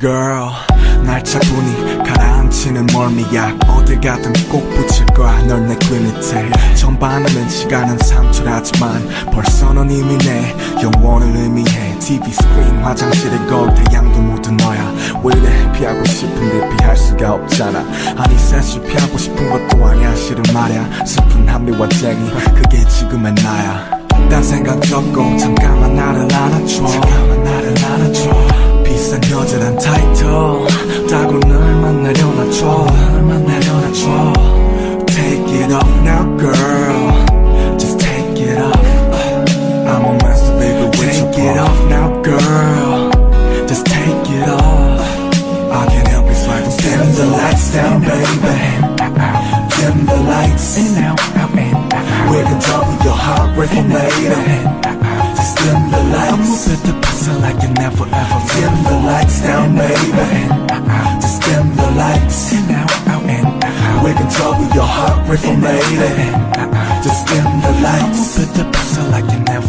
girl 날 차분히 가라앉히는 멀미약 어딜 가든 꼭 붙일 거야 널 내 귀 밑에 전반하는 시간은 3초라지만 벌써 넌 이미 내 영혼을 의미해 TV 스크린 화장실에 거울 태양도 모두 너야 왜 이래 피하고 싶은데 피할 수가 없잖아 아니 사실 피하고 싶은 것도 아니야 실은 말야 슬픈 합리화쟁이 그게 지금의 나야 딴 생각 접고 잠깐만 나를 안아줘 비싼 여자란 타이틀 따고 날만 내려놔줘 Take it off now girl Just take it off I'm a master baby with your Take it off now girl Just take it off I can't help it so I can dim the lights down baby Dim the lights in and out We can double your heart rate from later Just dim the lights I'ma put the pussy like you never ever Dim the lights down baby Just dim the lights in and out We can double your heart rate from later Just dim the lights I'ma put the pussy like you never